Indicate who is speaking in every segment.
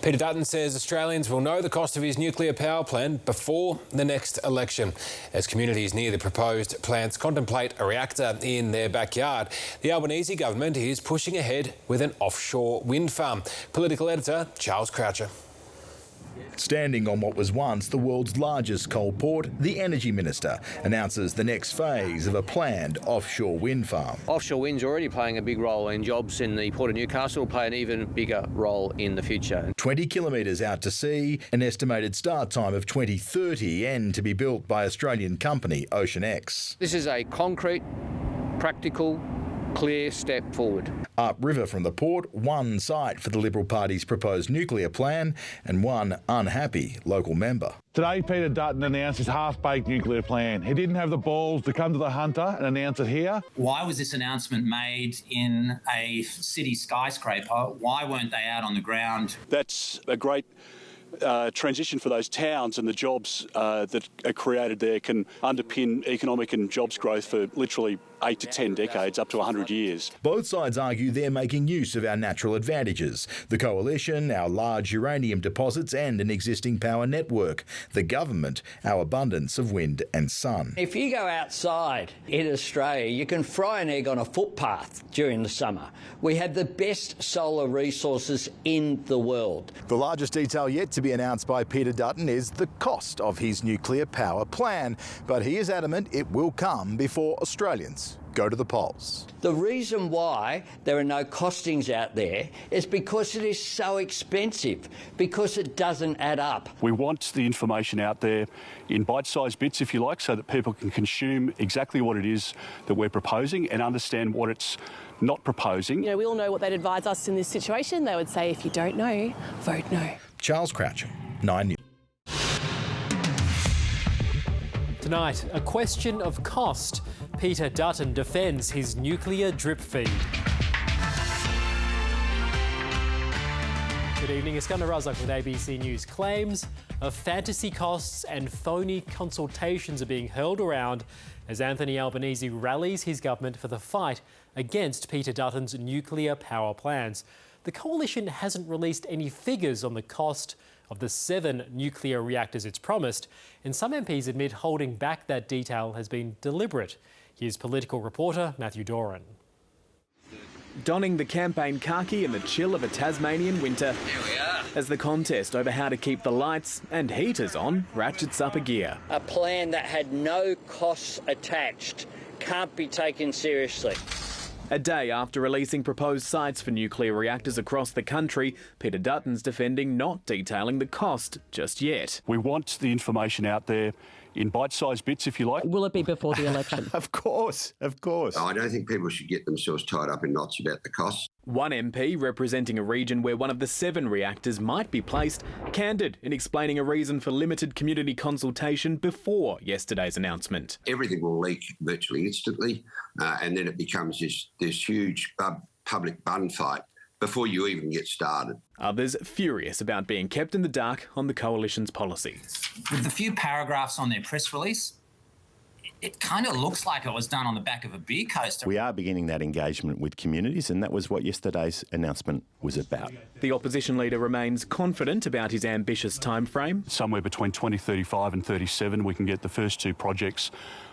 Speaker 1: Peter Dutton says Australians will know the cost of his nuclear power plant before the next election. As communities near the proposed plants contemplate a reactor in their backyard, the Albanese government is pushing ahead with an offshore wind farm. Political editor Charles Croucher.
Speaker 2: Standing on what was once the world's largest coal port, the Energy Minister announces the next phase of a planned offshore wind farm.
Speaker 3: Offshore wind's already playing a big role in jobs in the Port of Newcastle, will play an even bigger role in the future.
Speaker 2: 20 kilometres out to sea, an estimated start time of 2030 and to be built by Australian company OceanX.
Speaker 3: This is a concrete, practical, clear step forward.
Speaker 2: Upriver from the port, one site for the Liberal Party's proposed nuclear plan and one unhappy local member.
Speaker 4: Today, Peter Dutton announced his half-baked nuclear plan. He didn't have the balls to come to the Hunter and announce it here.
Speaker 5: Why was this announcement made in a city skyscraper? Why weren't they out on the ground?
Speaker 6: That's a great transition for those towns, and the jobs that are created there can underpin economic and jobs growth for literally 8 to 10 decades, up to 100 years.
Speaker 2: Both sides argue they're making use of our natural advantages. The coalition, our large uranium deposits and an existing power network. The government, our abundance of wind and sun.
Speaker 7: If you go outside in Australia, you can fry an egg on a footpath during the summer. We have the best solar resources in the world.
Speaker 2: The largest detail yet to be announced by Peter Dutton is the cost of his nuclear power plan, but he is adamant it will come before Australians go to the polls.
Speaker 7: The reason why there are no costings out there is because it is so expensive, because it doesn't add up.
Speaker 6: We want the information out there in bite-sized bits, if you like, so that people can consume exactly what it is that we're proposing and understand what it's not proposing.
Speaker 8: You know, we all know what they'd advise us in this situation. They would say, if you don't know, vote no.
Speaker 2: Charles Croucher, 9 News.
Speaker 9: Tonight, a question of cost. Peter Dutton defends his nuclear drip feed. Good evening, Iskandar Razak with ABC News. Claims of fantasy costs and phony consultations are being hurled around as Anthony Albanese rallies his government for the fight against Peter Dutton's nuclear power plans. The coalition hasn't released any figures on the cost of the 7 nuclear reactors it's promised, and some MPs admit holding back that detail has been deliberate. Here's political reporter Matthew Doran.
Speaker 10: Donning the campaign khaki in the chill of a Tasmanian winter,
Speaker 7: Here we are.
Speaker 10: as the contest over how to keep the lights and heaters on ratchets up a gear.
Speaker 7: A plan that had no costs attached can't be taken seriously.
Speaker 10: A day after releasing proposed sites for nuclear reactors across the country, Peter Dutton's defending not detailing the cost just yet.
Speaker 6: We want the information out there in bite-sized bits, if you like.
Speaker 8: Will it be before the election?
Speaker 2: Of course.
Speaker 11: I don't think people should get themselves tied up in knots about the costs.
Speaker 10: One MP, representing a region where one of the 7 reactors might be placed, candid in explaining a reason for limited community consultation before yesterday's announcement.
Speaker 11: Everything will leak virtually instantly, and then it becomes this huge public bun fight before you even get started.
Speaker 10: Others furious about being kept in the dark on the coalition's policy.
Speaker 5: With the few paragraphs on their press release, it kind of looks like it was done on the back of a beer coaster.
Speaker 12: We are beginning that engagement with communities, and that was what yesterday's announcement was about.
Speaker 10: The opposition leader remains confident about his ambitious timeframe.
Speaker 6: Somewhere between 2035 and 37, we can get the first 2 projects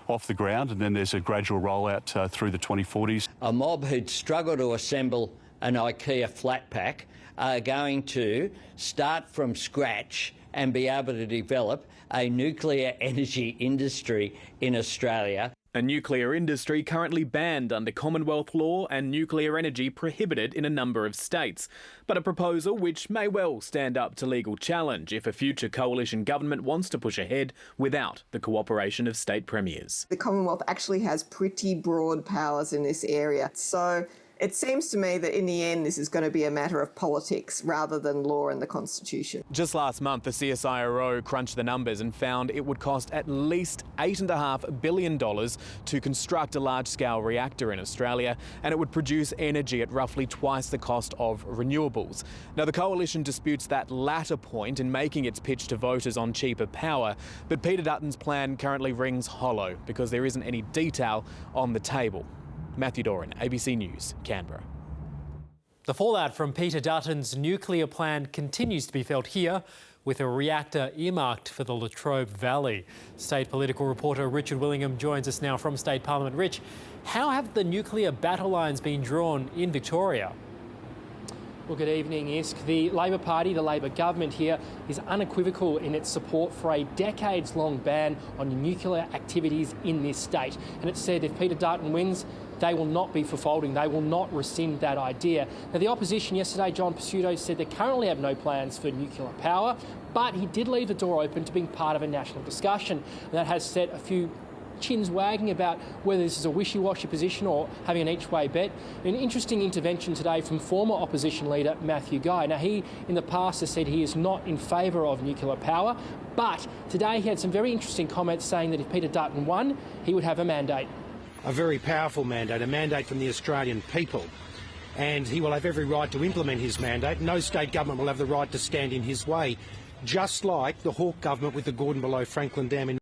Speaker 6: off the ground, and then there's a gradual rollout through the 2040s.
Speaker 7: A mob who'd struggled to assemble an IKEA flat pack are going to start from scratch and be able to develop a nuclear energy industry in Australia.
Speaker 10: A nuclear industry currently banned under Commonwealth law and nuclear energy prohibited in a number of states. But a proposal which may well stand up to legal challenge if a future coalition government wants to push ahead without the cooperation of state premiers.
Speaker 13: The Commonwealth actually has pretty broad powers in this area. So it seems to me that in the end this is going to be a matter of politics rather than law and the Constitution.
Speaker 10: Just last month, the CSIRO crunched the numbers and found it would cost at least $8.5 billion to construct a large-scale reactor in Australia, and it would produce energy at roughly twice the cost of renewables. Now, the coalition disputes that latter point in making its pitch to voters on cheaper power, but Peter Dutton's plan currently rings hollow because there isn't any detail on the table. Matthew Doran, ABC News, Canberra.
Speaker 9: The fallout from Peter Dutton's nuclear plan continues to be felt here, with a reactor earmarked for the Latrobe Valley. State political reporter Richard Willingham joins us now from State Parliament. Rich, how have the nuclear battle lines been drawn in Victoria?
Speaker 14: Well, good evening, Isk. The Labor Party, the Labor government here, is unequivocal in its support for a decades-long ban on nuclear activities in this state. And it said if Peter Dutton wins, they will not be for folding. They will not rescind that idea. Now, the opposition yesterday, John Pesutto, said they currently have no plans for nuclear power, but he did leave the door open to being part of a national discussion. And that has set a few chins wagging about whether this is a wishy-washy position or having an each-way bet. An interesting intervention today from former opposition leader Matthew Guy. Now, he in the past has said he is not in favour of nuclear power, but today he had some very interesting comments saying that if Peter Dutton won, he would have a mandate.
Speaker 15: A very powerful mandate, a mandate from the Australian people. And he will have every right to implement his mandate. No state government will have the right to stand in his way, just like the Hawke government with the Gordon below Franklin Dam in